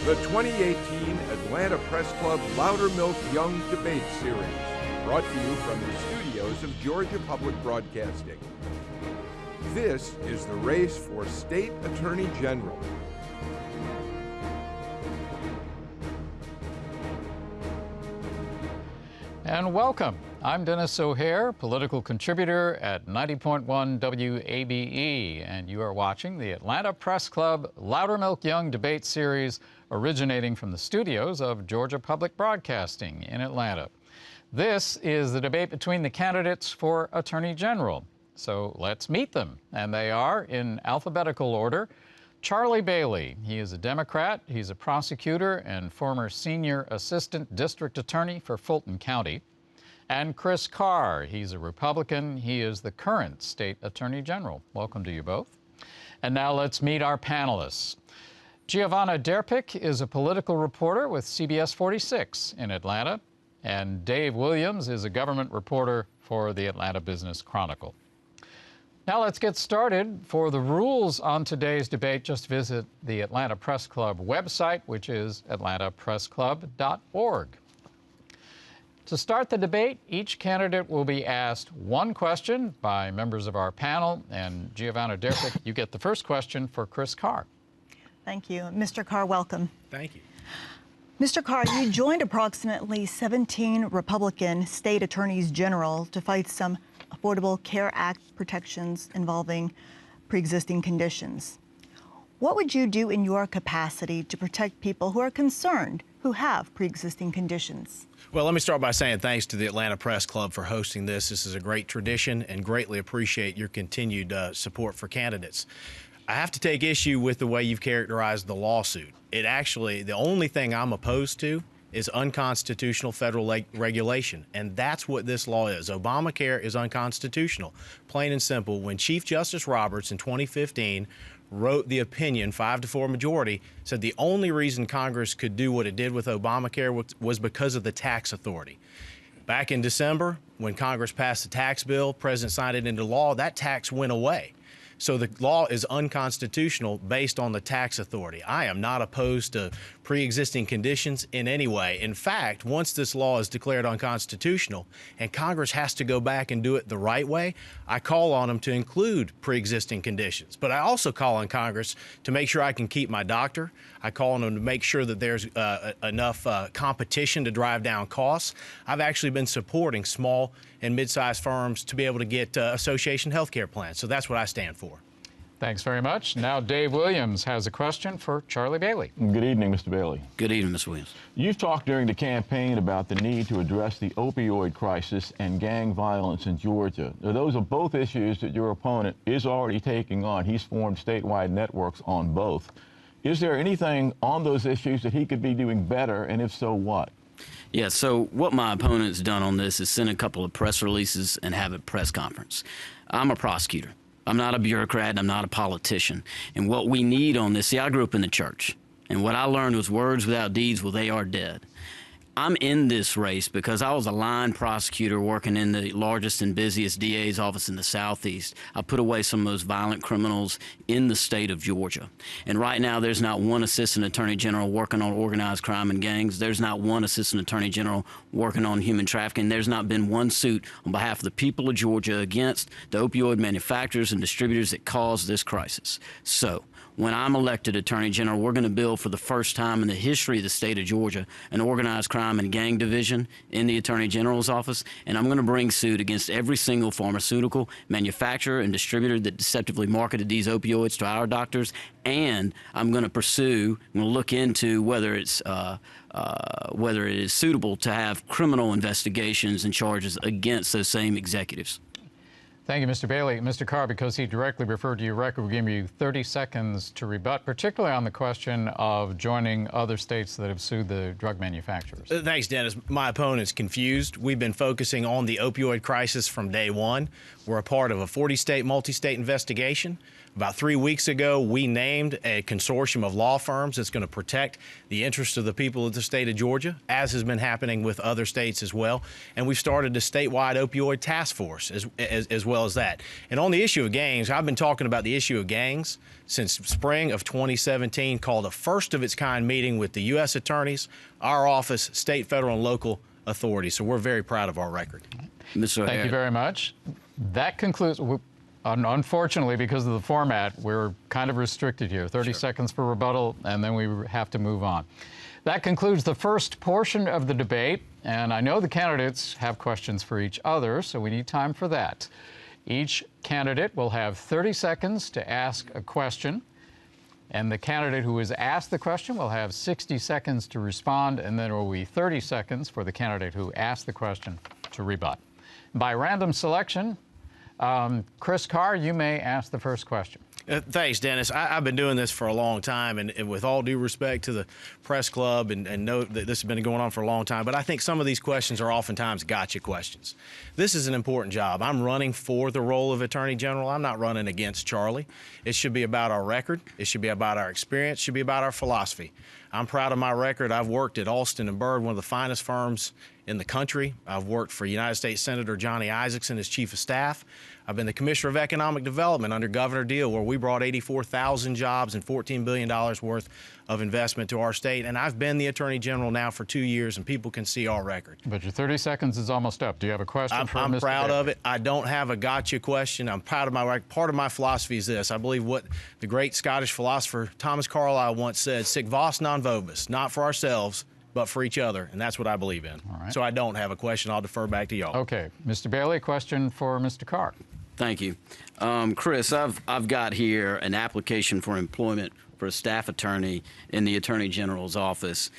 The 2018 Atlanta Press Club Loudermilk Young Debate Series, brought to you from the studios of Georgia Public Broadcasting. This is the race for State Attorney General. And welcome. I'm Dennis O'Hare, political contributor at 90.1 WABE, and you are watching the Atlanta Press Club Loudermilk Young Debate Series, originating from the studios of Georgia Public Broadcasting in Atlanta. This is the debate between the candidates for Attorney General. So let's meet them. And they are, in alphabetical order, Charlie Bailey. He is a Democrat, he's a prosecutor and former senior assistant district attorney for Fulton County. And Chris Carr, he's a Republican, he is the current state attorney general. Welcome to you both. And now let's meet our panelists. Giovanna Derpick is a political reporter with CBS 46 in Atlanta, and Dave Williams is a government reporter for the Atlanta Business Chronicle. Now let's get started. For the rules on today's debate, just visit the Atlanta Press Club website, which is atlantapressclub.org. To start the debate, each candidate will be asked one question by members of our panel, and Giovanna Derpick, you get the first question for Chris Carr. Thank you. Mr. Carr, welcome. Thank you. Mr. Carr, you joined approximately 17 Republican state attorneys general to fight some Affordable Care Act protections involving pre-existing conditions. What would you do in your capacity to protect people who are concerned, who have pre-existing conditions? Well, let me start by saying thanks to the Atlanta Press Club for hosting this. This is a great tradition and greatly appreciate your continued support for candidates. I have to take issue with the way you've characterized the lawsuit. It actually, the only thing I'm opposed to is unconstitutional federal regulation, and that's what this law is. Obamacare is unconstitutional, plain and simple. When Chief Justice Roberts in 2015 wrote the opinion, 5-4 majority, said the only reason Congress could do what it did with Obamacare was because of the tax authority. Back in December, when Congress passed the tax bill, President signed it into law, that tax went away. So the law is unconstitutional based on the tax authority. I am not opposed to pre-existing conditions in any way. In fact, once this law is declared unconstitutional and Congress has to go back and do it the right way, I call on them to include pre-existing conditions. But I also call on Congress to make sure I can keep my doctor. I call on them to make sure that there's enough competition to drive down costs. I've actually been supporting small and mid-sized firms to be able to get association health care plans. So that's what I stand for. Thanks very much. Now Dave Williams has a question for Charlie Bailey. Good evening, Mr. Bailey. Good evening, Mr. Williams. You've talked during the campaign about the need to address the opioid crisis and gang violence in Georgia. Now, those are both issues that your opponent is already taking on. He's formed statewide networks on both. Is there anything on those issues that he could be doing better, and if so, what? Yeah, so what my opponent's done on this is send a couple of press releases and have a press conference. I'm a prosecutor. I'm not a bureaucrat, and I'm not a politician. And what we need on this, see, I grew up in the church, and what I learned was words without deeds, well, they are dead. I'm in this race because I was a line prosecutor working in the largest and busiest DA's office in the Southeast. I put away some of those violent criminals in the state of Georgia. And right now, there's not one assistant attorney general working on organized crime and gangs. There's not one assistant attorney general working on human trafficking. There's not been one suit on behalf of the people of Georgia against the opioid manufacturers and distributors that caused this crisis. So when I'm elected Attorney General, we're going to build for the first time in the history of the state of Georgia an organized crime and gang division in the Attorney General's office, and I'm going to bring suit against every single pharmaceutical manufacturer and distributor that deceptively marketed these opioids to our doctors, and I'm going to pursue, I'm going to look into whether it is suitable to have criminal investigations and charges against those same executives. Thank you, Mr. Bailey. Mr. Carr, because he directly referred to your record, we'll give you 30 seconds to rebut, particularly on the question of joining other states that have sued the drug manufacturers. Thanks, Dennis. My opponent's confused. We've been focusing on the opioid crisis from day one. We're a part of a 40-state, multi-state investigation. About 3 weeks ago, we named a consortium of law firms that's going to protect the interests of the people of the state of Georgia, as has been happening with other states as well. And we've started a statewide opioid task force as well as that. And on the issue of gangs, I've been talking about the issue of gangs since spring of 2017, called a first of its kind meeting with the U.S. attorneys, our office, state, federal, and local authorities. So we're very proud of our record. Thank you very much. That concludes. Unfortunately, because of the format, we're kind of restricted here. 30 seconds for rebuttal, and then we have to move on. That concludes the first portion of the debate, and I know the candidates have questions for each other, so we need time for that. Each candidate will have 30 seconds to ask a question, and the candidate who is asked the question will have 60 seconds to respond, and then there will be 30 seconds for the candidate who asked the question to rebut. By random selection, Chris Carr, you may ask the first question. Thanks, Dennis. I've been doing this for a long time, and with all due respect to the press club, and know that this has been going on for a long time, but I think some of these questions are oftentimes gotcha questions. This is an important job. I'm running for the role of Attorney General. I'm not running against Charlie. It should be about our record. It should be about our experience. It should be about our philosophy. I'm proud of my record. I've worked at Alston & Bird, one of the finest firms in the country. I've worked for United States Senator Johnny Isakson as Chief of Staff. I've been the Commissioner of Economic Development under Governor Deal, where we brought 84,000 jobs and $14 billion worth of investment to our state. And I've been the Attorney General now for 2 years, and people can see our record. But your 30 seconds is almost up. Do you have a question for Mr. I'm proud Bailey? of it. I don't have a gotcha question. I'm proud of my record. Part of my philosophy is this. I believe what the great Scottish philosopher Thomas Carlyle once said, sic vos non vobis, not for ourselves, but for each other, and that's what I believe in. All right. So I don't have a question. I'll defer back to y'all. Okay. Mr. Bailey, question for Mr. Carr. Thank you. Chris, I've got here an application for employment for a staff attorney in the Attorney General's office.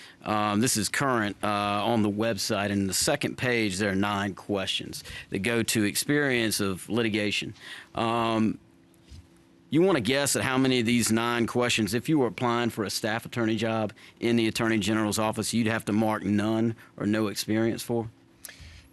This is current on the website. And in the second page, there are 9 questions that go to experience of litigation. You want to guess at how many of these 9 questions, if you were applying for a staff attorney job in the Attorney General's office, you'd have to mark none or no experience for?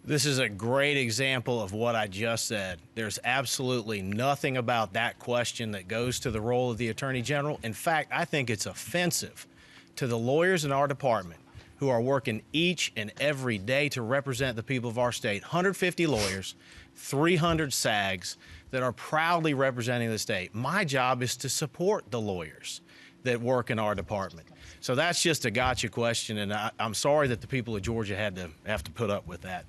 This is a great example of what I just said. There's absolutely nothing about that question that goes to the role of the Attorney General. In fact, I think it's offensive to the lawyers in our department who are working each and every day to represent the people of our state. 150 lawyers, 300 SAGs that are proudly representing the state. My job is to support the lawyers that work in our department. So that's just a gotcha question, and I'm sorry that the people of Georgia have to put up with that.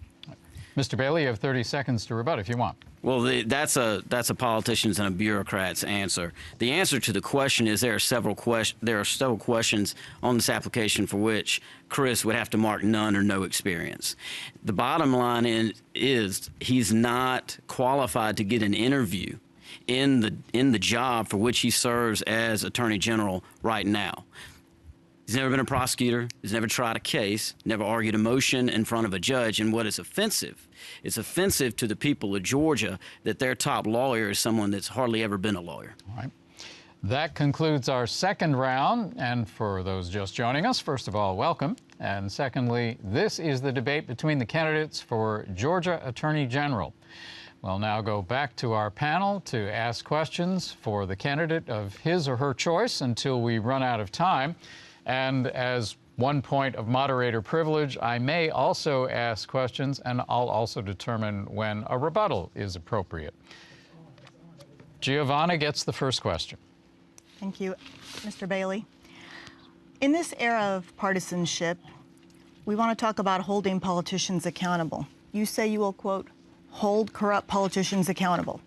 Mr. Bailey, you have 30 seconds to rebut if you want. Well, that's a politician's and a bureaucrat's answer. The answer to the question is there are several questions on this application for which Chris would have to mark none or no experience. The bottom line is he's not qualified to get an interview in the job for which he serves as Attorney General right now. He's never been a prosecutor, he's never tried a case, never argued a motion in front of a judge, and what is offensive, it's offensive to the people of Georgia that their top lawyer is someone that's hardly ever been a lawyer. All right. That concludes our second round, and for those just joining us, first of all, welcome. And secondly, this is the debate between the candidates for Georgia Attorney General. We'll now go back to our panel to ask questions for the candidate of his or her choice until we run out of time. And as one point of moderator privilege, I may also ask questions, and I'll also determine when a rebuttal is appropriate. Giovanna gets the first question. Thank you, Mr. Bailey. In this era of partisanship, we want to talk about holding politicians accountable. You say you will, quote, hold corrupt politicians accountable.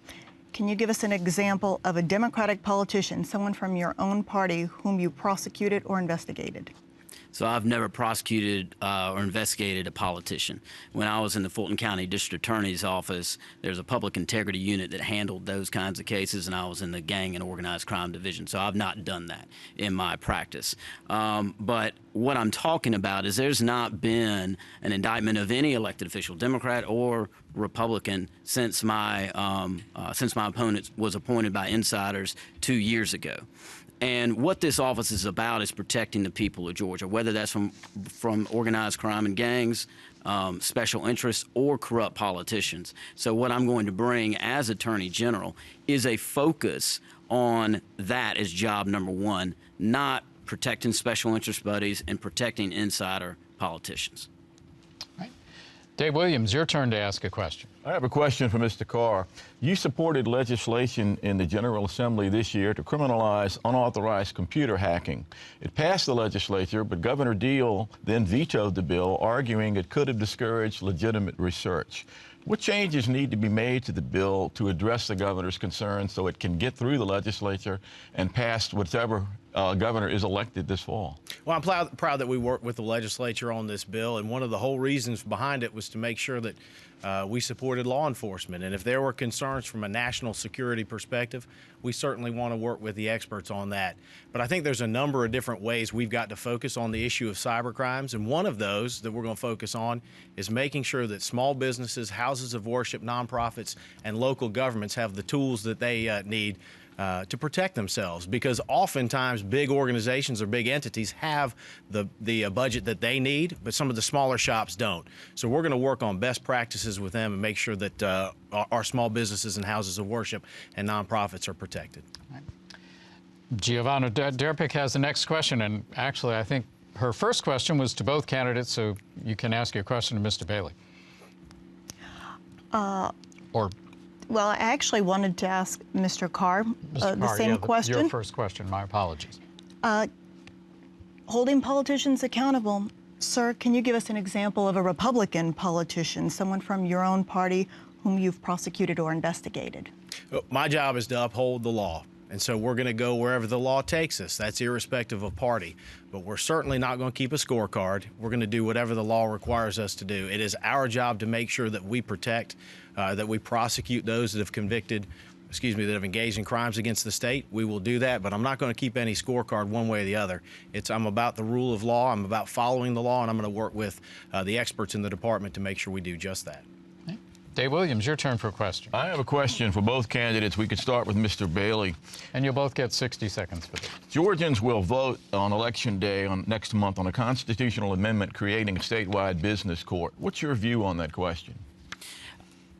Can you give us an example of a Democratic politician, someone from your own party, whom you prosecuted or investigated? So I've never prosecuted or investigated a politician. When I was in the Fulton County District Attorney's Office, there's a public integrity unit that handled those kinds of cases, and I was in the Gang and Organized Crime Division. So I've not done that in my practice. But what I'm talking about is there's not been an indictment of any elected official, Democrat or Republican, since my opponent was appointed by insiders 2 years ago. And what this office is about is protecting the people of Georgia, whether that's from organized crime and gangs, special interests, or corrupt politicians. So what I'm going to bring as Attorney General is a focus on that as job number one, not protecting special interest buddies and protecting insider politicians. Right. Dave Williams, your turn to ask a question. I have a question for Mr. Carr. You supported legislation in the General Assembly this year to criminalize unauthorized computer hacking. It passed the legislature, but Governor Deal then vetoed the bill, arguing it could have discouraged legitimate research. What changes need to be made to the bill to address the governor's concerns so it can get through the legislature and pass whichever governor is elected this fall? Well, I'm proud that we worked with the legislature on this bill, and one of the whole reasons behind it was to make sure that we supported law enforcement. And if there were concerns from a national security perspective, we certainly want to work with the experts on that. But I think there's a number of different ways we've got to focus on the issue of cyber crimes, and one of those that we're going to focus on is making sure that small businesses, houses of worship, nonprofits, and local governments have the tools that they need to protect themselves, because oftentimes big organizations or big entities have the budget that they need, but some of the smaller shops don't. So we're going to work on best practices with them and make sure that our small businesses and houses of worship and nonprofits are protected. Right. Giovanna Derpick has the next question, and actually I think her first question was to both candidates, so you can ask your question to Mr. Bailey. Well, I actually wanted to ask Mr. Carr the same question. Your first question, my apologies. Holding politicians accountable. Sir, can you give us an example of a Republican politician, someone from your own party whom you've prosecuted or investigated? My job is to uphold the law. And so we're going to go wherever the law takes us. That's irrespective of party. But we're certainly not going to keep a scorecard. We're going to do whatever the law requires us to do. It is our job to make sure that we protect, that we prosecute those that have engaged in crimes against the state. We will do that, but I'm not going to keep any scorecard one way or the other. I'm about the rule of law. I'm about following the law, and I'm going to work with the experts in the department to make sure we do just that. Dave Williams, your turn for a question. I have a question for both candidates. We could start with Mr. Bailey. And you'll both get 60 seconds for this. Georgians will vote on Election Day next month on a constitutional amendment creating a statewide business court. What's your view on that question?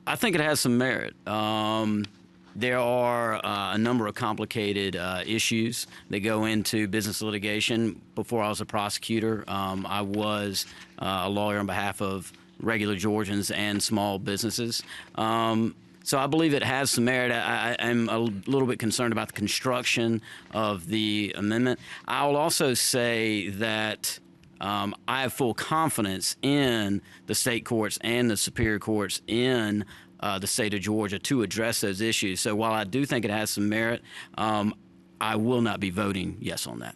I think it has some merit. There are a number of complicated issues that go into business litigation. Before I was a prosecutor, I was a lawyer on behalf of regular Georgians and small businesses. So I believe it has some merit. I'm a little bit concerned about the construction of the amendment. I'll also say that I have full confidence in the state courts and the superior courts in the state of Georgia to address those issues. So while I do think it has some merit, I will not be voting yes on that.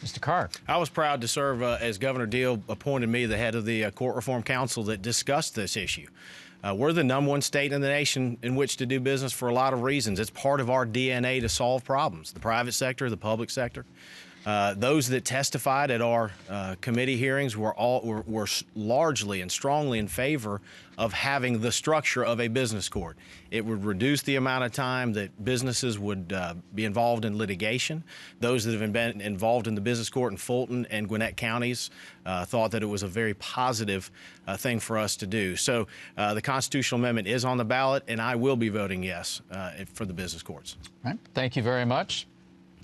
Mr. Carr. I was proud to serve as Governor Deal appointed me the head of the Court Reform Council that discussed this issue. We're the #1 state in the nation in which to do business for a lot of reasons. It's part of our DNA to solve problems, the private sector, the public sector. Those that testified at our committee hearings were largely and strongly in favor of having the structure of a business court. It would reduce the amount of time that businesses would be involved in litigation. Those that have been involved in the business court in Fulton and Gwinnett counties thought that it was a very positive thing for us to do. So the constitutional amendment is on the ballot, and I will be voting yes for the business courts. All right. Thank you very much.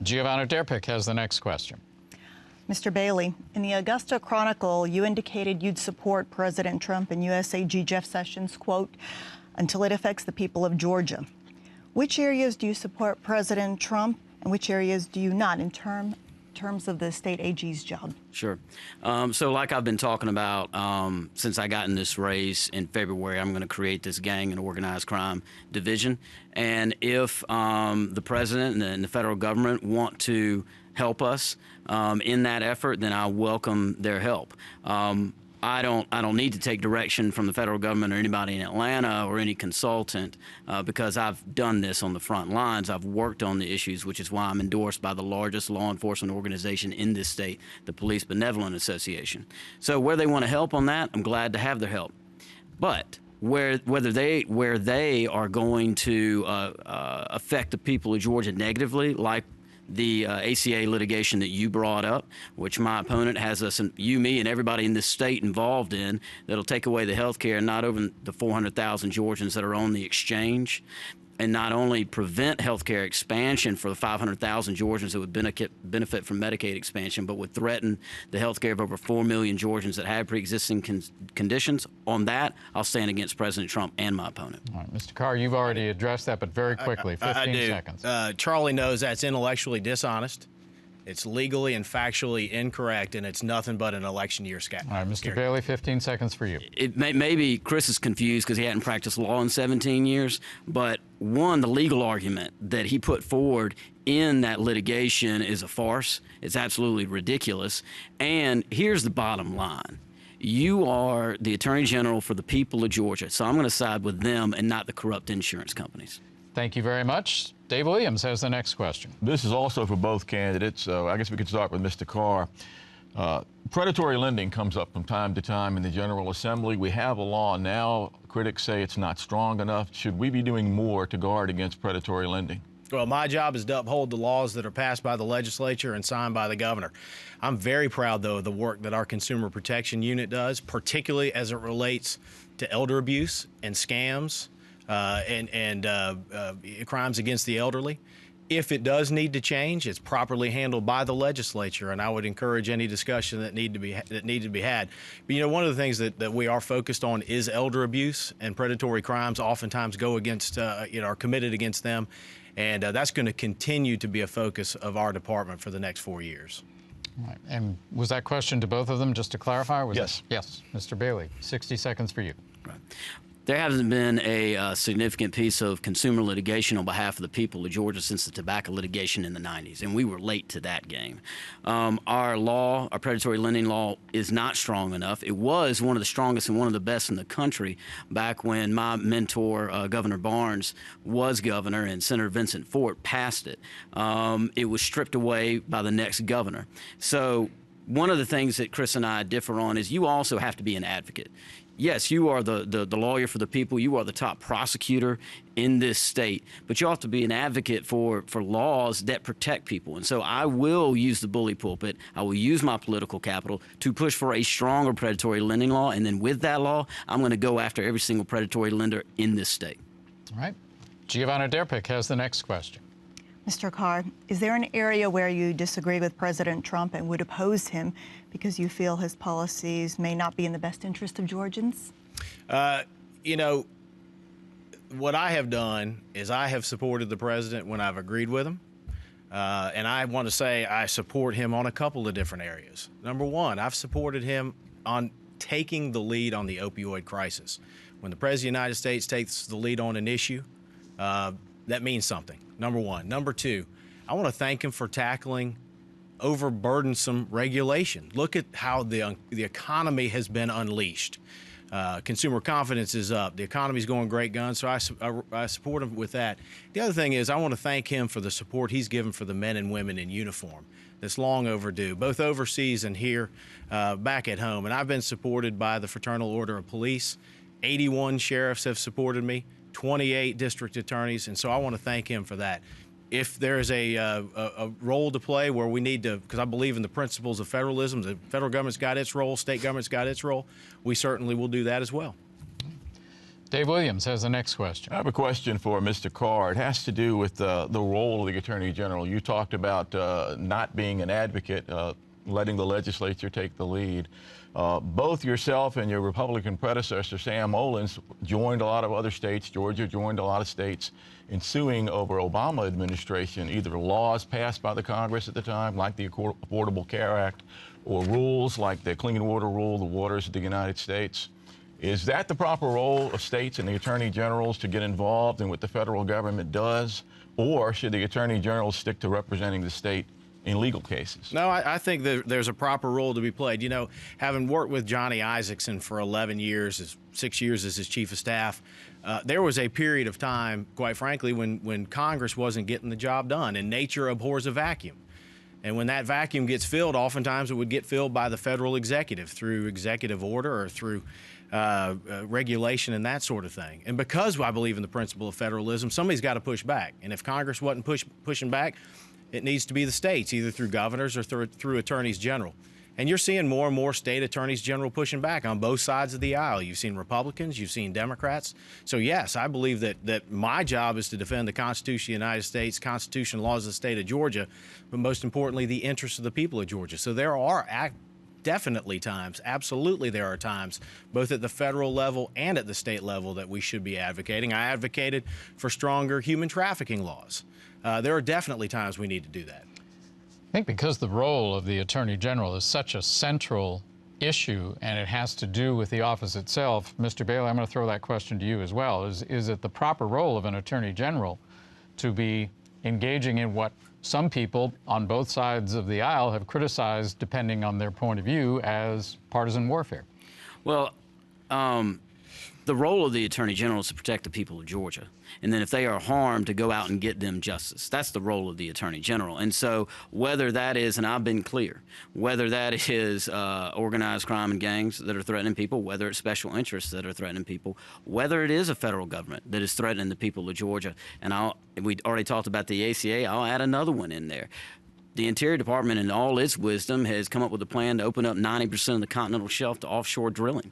Giovanna Derpick has the next question. Mr. Bailey, in the Augusta Chronicle, you indicated you'd support President Trump and USAG Jeff Sessions, quote, until it affects the people of Georgia. Which areas do you support President Trump and which areas do you not in terms of the state AG's job? Sure. So like I've been talking about since I got in this race in February, I'm going to create this gang and organized crime division. And if the president and the federal government want to help us in that effort, then I welcome their help. I don't need to take direction from the federal government or anybody in Atlanta or any consultant because I've done this on the front lines. I've worked on the issues, which is why I'm endorsed by the largest law enforcement organization in this state, the Police Benevolent Association. So where they want to help on that, I'm glad to have their help. But where they are going to affect the people of Georgia negatively, like the ACA litigation that you brought up, which my opponent has us, and you, me, and everybody in this state involved in, that'll take away the health care, not over the 400,000 Georgians that are on the exchange. and not only prevent healthcare expansion for the 500,000 Georgians that would benefit from Medicaid expansion, but would threaten the healthcare of over 4 million Georgians that have pre-existing conditions. On that, I'll stand against President Trump and my opponent. All right, Mr. Carr, you've already addressed that, but very quickly, 15 seconds. Charlie knows that's intellectually dishonest. It's legally and factually incorrect, and it's nothing but an election year scam. All right, Mr. Bailey, 15 seconds for you. Maybe Chris is confused because he hadn't practiced law in 17 years, but one, the legal argument that he put forward in that litigation is a farce. It's absolutely ridiculous. And here's the bottom line. You are the Attorney General for the people of Georgia, so I'm going to side with them and not the corrupt insurance companies. Thank you very much. Dave Williams has the next question. This is also for both candidates, so I guess we could start with Mr. Carr. Predatory lending comes up from time to time in the General Assembly. We have a law now. Critics say it's not strong enough. Should we be doing more to guard against predatory lending? Well, my job is to uphold the laws that are passed by the legislature and signed by the governor. I'm very proud, though, of the work that our Consumer Protection Unit does, particularly as it relates to elder abuse and scams and crimes against the elderly. If it does need to change, it's properly handled by the legislature, and I would encourage any discussion that needed to be had. But, you know, one of the things that we are focused on is elder abuse, and predatory crimes oftentimes go against, are committed against them, and that's going to continue to be a focus of our department for the next 4 years. All right. And was that question to both of them, just to clarify? Yes. Yes. Mr. Bailey, 60 seconds for you. Right. There hasn't been a significant piece of consumer litigation on behalf of the people of Georgia since the tobacco litigation in the 90s, and we were late to that game. Our law, our predatory lending law, is not strong enough. It was one of the strongest and one of the best in the country back when my mentor, Governor Barnes, was governor and Senator Vincent Fort passed it. It was stripped away by the next governor. So one of the things that Chris and I differ on is you also have to be an advocate. Yes, you are the lawyer for the people. You are the top prosecutor in this state, but you have to be an advocate for laws that protect people. And so I will use the bully pulpit. I will use my political capital to push for a stronger predatory lending law. And then with that law, I'm going to go after every single predatory lender in this state. All right. Giovanna Derpick has the next question. Mr. Carr, is there an area where you disagree with President Trump and would oppose him because you feel his policies may not be in the best interest of Georgians? You know, what I have done is I have supported the president when I've agreed with him. And I want to say I support him on a couple of different areas. Number one, I've supported him on taking the lead on the opioid crisis. When the President of the United States takes the lead on an issue, that means something, number one. Number two, I want to thank him for tackling overburdensome regulation. Look at how the economy has been unleashed. Consumer confidence is up. The economy's going great guns, so I support him with that. The other thing is I want to thank him for the support he's given for the men and women in uniform. That's long overdue, both overseas and here back at home. And I've been supported by the Fraternal Order of Police. 81 sheriffs have supported me, 28 district attorneys, and so I want to thank him for that. If there's a role to play where we need to, because I believe in the principles of federalism, the federal government's got its role, state government's got its role, we certainly will do that as well. Dave Williams has the next question. I have a question for Mr. Carr. It has to do with the role of the Attorney General. You talked about not being an advocate, letting the legislature take the lead. Both yourself and your Republican predecessor, Sam Olens, joined a lot of other states. Georgia joined a lot of states in suing over Obama administration, either laws passed by the Congress at the time, like the Affordable Care Act, or rules like the Clean Water Rule, the waters of the United States. Is that the proper role of states and the attorney generals to get involved in what the federal government does? Or should the attorney general stick to representing the state in legal cases? No, I think that there's a proper role to be played. You know, having worked with Johnny Isakson for 11 years, 6 years as his chief of staff, there was a period of time, quite frankly, when Congress wasn't getting the job done, and nature abhors a vacuum. And when that vacuum gets filled, oftentimes it would get filled by the federal executive through executive order or through regulation and that sort of thing. And because I believe in the principle of federalism, somebody's got to push back. And if Congress wasn't pushing back, it needs to be the states, either through governors or through attorneys general. And you're seeing more and more state attorneys general pushing back on both sides of the aisle. You've seen Republicans, you've seen Democrats. So yes, I believe that my job is to defend the Constitution of the United States, Constitution, laws of the state of Georgia, but most importantly, the interests of the people of Georgia. So there are definitely times, absolutely there are times, both at the federal level and at the state level, that we should be advocating. I advocated for stronger human trafficking laws. There are definitely times we need to do that. I think because the role of the Attorney General is such a central issue and it has to do with the office itself, Mr. Bailey, I'm going to throw that question to you as well. Is it the proper role of an Attorney General to be engaging in what some people on both sides of the aisle have criticized, depending on their point of view, as partisan warfare? Well, the role of the Attorney General is to protect the people of Georgia. And then if they are harmed, to go out and get them justice. That's the role of the Attorney General. And so whether that is, and I've been clear, whether that is organized crime and gangs that are threatening people, whether it's special interests that are threatening people, whether it is a federal government that is threatening the people of Georgia, and we already talked about the ACA, I'll add another one in there. The Interior Department, in all its wisdom, has come up with a plan to open up 90% of the continental shelf to offshore drilling.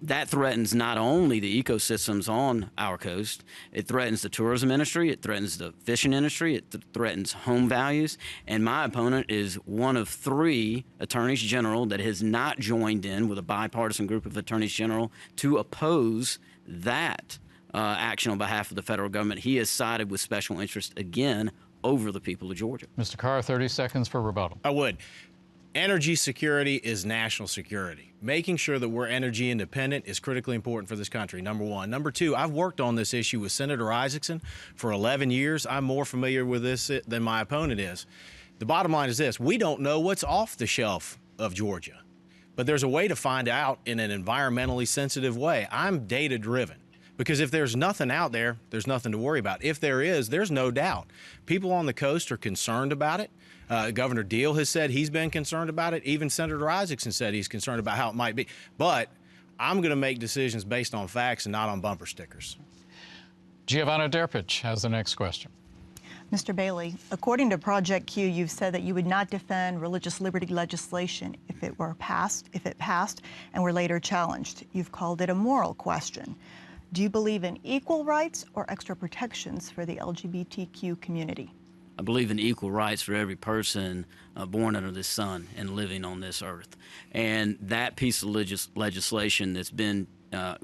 That threatens not only the ecosystems on our coast, it threatens the tourism industry, it threatens the fishing industry, it threatens home values, and my opponent is one of 3 attorneys general that has not joined in with a bipartisan group of attorneys general to oppose that action on behalf of the federal government. He has sided with special interests again over the people of Georgia. Mr. Carr, 30 seconds for rebuttal. I would. Energy security is national security. Making sure that we're energy independent is critically important for this country, number one. Number two, I've worked on this issue with Senator Isaacson for 11 years. I'm more familiar with this than my opponent is. The bottom line is this: we don't know what's off the shelf of Georgia, but there's a way to find out in an environmentally sensitive way. I'm data driven. Because if there's nothing out there, there's nothing to worry about. If there is, there's no doubt. People on the coast are concerned about it. Governor Deal has said he's been concerned about it. Even Senator Isaacson said he's concerned about how it might be. But I'm going to make decisions based on facts and not on bumper stickers. Giovanna Derpich has the next question. Mr. Bailey, according to Project Q, you've said that you would not defend religious liberty legislation if it passed and were later challenged. You've called it a moral question. Do you believe in equal rights or extra protections for the LGBTQ community? I believe in equal rights for every person born under the sun and living on this earth. And that piece of legislation that's been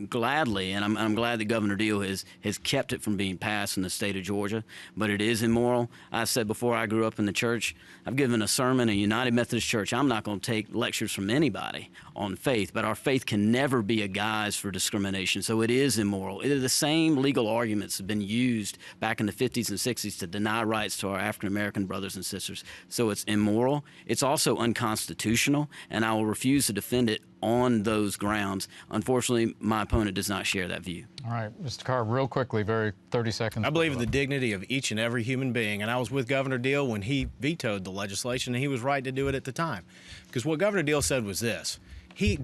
gladly, and I'm glad that Governor Deal has kept it from being passed in the state of Georgia, but it is immoral. I said before, I grew up in the church. I've given a sermon at United Methodist Church. I'm not going to take lectures from anybody on faith, but our faith can never be a guise for discrimination, so it is immoral. The same legal arguments have been used back in the 50s and 60s to deny rights to our African-American brothers and sisters, so it's immoral. It's also unconstitutional, and I will refuse to defend it on those grounds. Unfortunately, my opponent does not share that view. All right, Mr. Carr, real quickly, 30 seconds. I believe in the dignity of each and every human being, and I was with Governor Deal when he vetoed the legislation, and he was right to do it at the time. Because what Governor Deal said was this: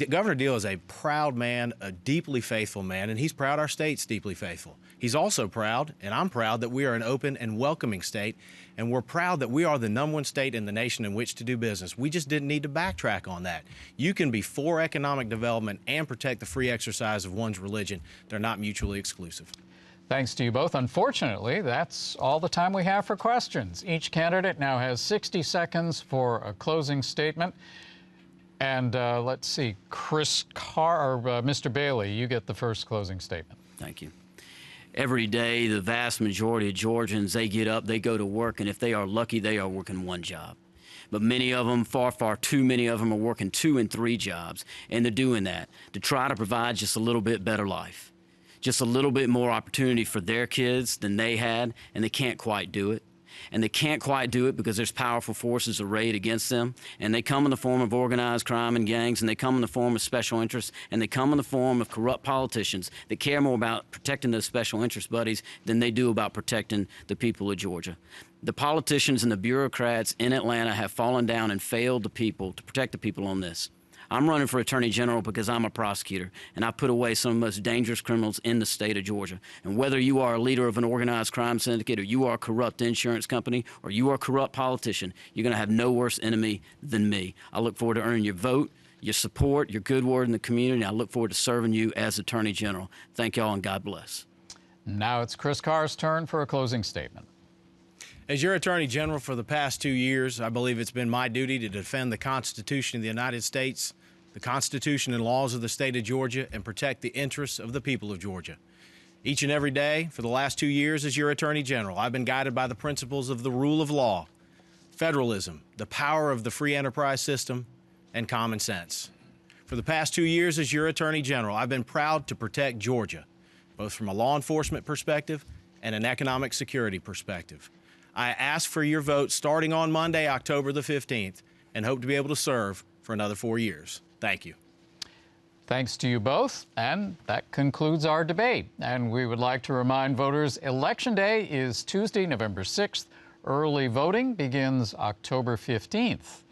Governor Deal is a proud man, a deeply faithful man, and he's proud our state's deeply faithful. He's also proud, and I'm proud, that we are an open and welcoming state, and we're proud that we are the #1 state in the nation in which to do business. We just didn't need to backtrack on that. You can be for economic development and protect the free exercise of one's religion. They're not mutually exclusive. Thanks to you both. Unfortunately, that's all the time we have for questions. Each candidate now has 60 seconds for a closing statement. And let's see, Chris Carr, or Mr. Bailey, you get the first closing statement. Thank you. Every day, the vast majority of Georgians, they get up, they go to work, and if they are lucky, they are working one job. But many of them, far, far too many of them, are working 2 and 3 jobs, and they're doing that to try to provide just a little bit better life, just a little bit more opportunity for their kids than they had, and they can't quite do it. And they can't quite do it because there's powerful forces arrayed against them, and they come in the form of organized crime and gangs, and they come in the form of special interests, and they come in the form of corrupt politicians that care more about protecting those special interest buddies than they do about protecting the people of Georgia. The politicians and the bureaucrats in Atlanta have fallen down and failed the people to protect the people on this. I'm running for Attorney General because I'm a prosecutor, and I put away some of the most dangerous criminals in the state of Georgia. And whether you are a leader of an organized crime syndicate, or you are a corrupt insurance company, or you are a corrupt politician, you're going to have no worse enemy than me. I look forward to earning your vote, your support, your good word in the community. I look forward to serving you as Attorney General. Thank y'all, and God bless. Now it's Chris Carr's turn for a closing statement. As your Attorney General for the past 2 years, I believe it's been my duty to defend the Constitution of the United States, the Constitution and laws of the state of Georgia, and protect the interests of the people of Georgia. Each and every day for the last 2 years as your Attorney General, I've been guided by the principles of the rule of law, federalism, the power of the free enterprise system, and common sense. For the past 2 years as your Attorney General, I've been proud to protect Georgia, both from a law enforcement perspective and an economic security perspective. I ask for your vote starting on Monday, October the 15th, and hope to be able to serve for another 4 years. Thank you. Thanks to you both, and that concludes our debate. And we would like to remind voters, Election Day is Tuesday, November 6th. Early voting begins October 15th.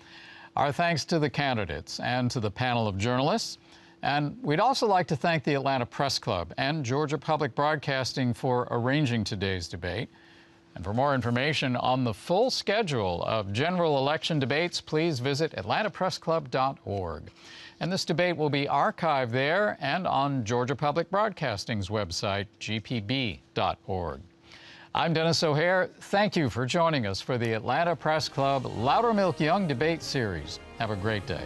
Our thanks to the candidates and to the panel of journalists. And we'd also like to thank the Atlanta Press Club and Georgia Public Broadcasting for arranging today's debate. And for more information on the full schedule of general election debates, please visit atlantapressclub.org. And this debate will be archived there and on Georgia Public Broadcasting's website, gpb.org. I'm Dennis O'Hare. Thank you for joining us for the Atlanta Press Club Loudermilk Young Debate Series. Have a great day.